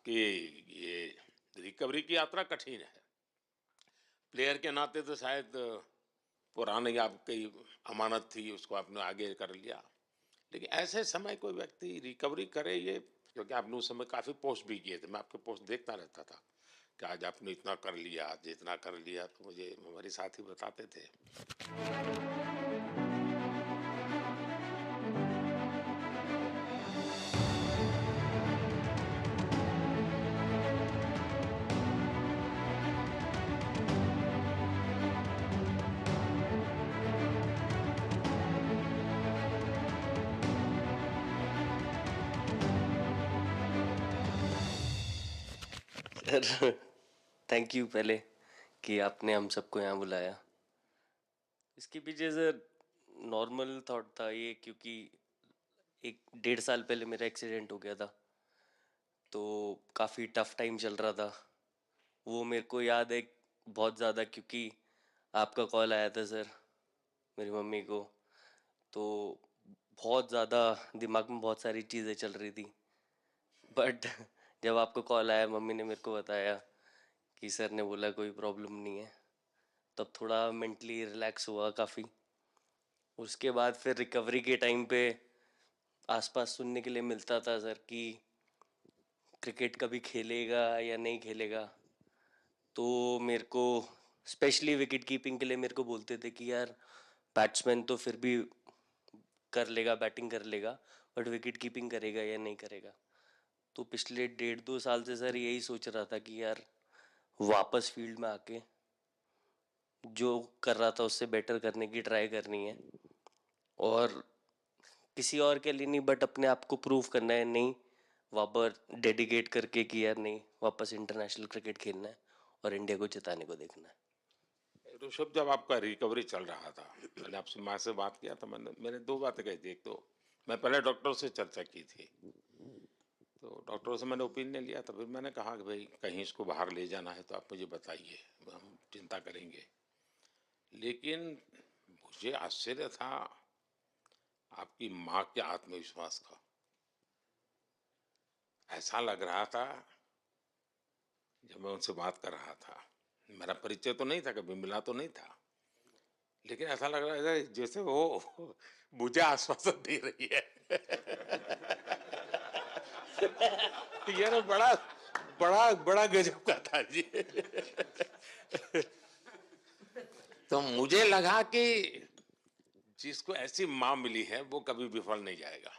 आपकी ये रिकवरी की यात्रा कठिन है। प्लेयर के नाते तो शायद पुरानी आपकी अमानत थी, उसको आपने आगे कर लिया। लेकिन ऐसे समय कोई व्यक्ति रिकवरी करे, ये क्योंकि आपने उस समय काफ़ी पोस्ट भी किए थे, मैं आपके पोस्ट देखता रहता था कि आज आपने इतना कर लिया, आज इतना कर लिया, तो मुझे हमारे साथी बताते थे। सर, थैंक यू पहले कि आपने हम सबको यहाँ बुलाया। इसके पीछे सर नॉर्मल थॉट था ये, क्योंकि 1-1.5 साल पहले मेरा एक्सीडेंट हो गया था, तो काफ़ी टफ टाइम चल रहा था। वो मेरे को याद है बहुत ज़्यादा, क्योंकि आपका कॉल आया था सर मेरी मम्मी को, तो बहुत ज़्यादा दिमाग में बहुत सारी चीज़ें चल रही थी। बट जब आपका कॉल आया, मम्मी ने मेरे को बताया कि सर ने बोला कोई प्रॉब्लम नहीं है, तब थोड़ा मेंटली रिलैक्स हुआ काफ़ी। उसके बाद फिर रिकवरी के टाइम पे आसपास सुनने के लिए मिलता था सर कि क्रिकेट कभी खेलेगा या नहीं खेलेगा, तो मेरे को स्पेशली विकेट कीपिंग के लिए मेरे को बोलते थे कि यार बैट्समैन तो फिर भी कर लेगा, बैटिंग कर लेगा, बट विकेट कीपिंग करेगा या नहीं करेगा। तो पिछले 1.5-2 साल से सर यही सोच रहा था कि यार वापस फील्ड में आके जो कर रहा था उससे बेटर करने की ट्राई करनी है, और किसी और के लिए नहीं बट अपने आप को प्रूव करना है, नहीं वापस डेडिकेट करके कि यार नहीं, वापस इंटरनेशनल क्रिकेट खेलना है और इंडिया को जिताने को देखना है। ऋषभ, जब आपका रिकवरी चल रहा था, मैंने आपसे माँ से बात किया था, मैंने दो बातें कही थी। एक तो मैं पहले डॉक्टर से चर्चा की थी, तो डॉक्टरों से मैंने ओपिनियन लिया था। फिर मैंने कहा कि भाई कहीं इसको बाहर ले जाना है तो आप मुझे बताइए, हम चिंता करेंगे। लेकिन मुझे आश्चर्य था आपकी माँ के आत्मविश्वास का। ऐसा लग रहा था जब मैं उनसे बात कर रहा था, मेरा परिचय तो नहीं था, कभी मिला तो नहीं था, लेकिन ऐसा लग रहा है जैसे वो मुझे आश्वासन दे रही है। ये ना बड़ा बड़ा बड़ा गजब का था जी। तो मुझे लगा कि जिसको ऐसी माँ मिली है वो कभी विफल नहीं जाएगा।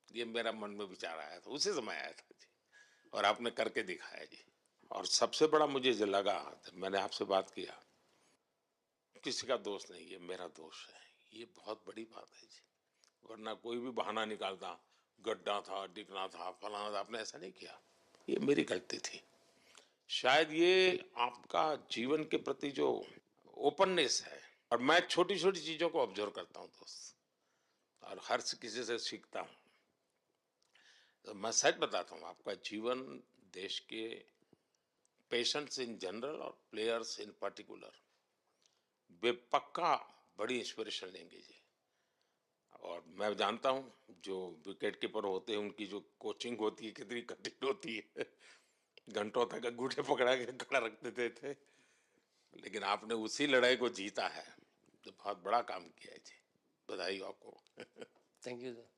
ये मेरा मन में विचार आया था, उसी समय आया था जी, और आपने करके दिखाया जी। और सबसे बड़ा मुझे जो लगा, मैंने आपसे बात किया, किसी का दोष नहीं, ये मेरा दोष है, ये बहुत बड़ी बात है जी। वरना कोई भी बहाना निकालता, गड्ढा था, डिगना था, फलाना था, आपने ऐसा नहीं किया। ये मेरी गलती थी। शायद ये आपका जीवन के प्रति जो ओपननेस है, और मैं छोटी छोटी चीजों को ऑब्जर्व करता हूँ दोस्त, और हर किसी से सीखता हूँ। तो मैं सच बताता हूँ, आपका जीवन देश के पेशेंट्स इन जनरल और प्लेयर्स इन पर्टिकुलर वे पक्का बड़ी इंस्पिरेशन लेंगे जी। और मैं जानता हूँ जो विकेट कीपर होते हैं उनकी जो कोचिंग होती है कितनी कठिन होती है। घंटों तक अंगूठे पकड़ा के खड़ा रख देते थे, लेकिन आपने उसी लड़ाई को जीता है, तो बहुत बड़ा काम किया है जी। बधाई हो आपको। Thank you sir.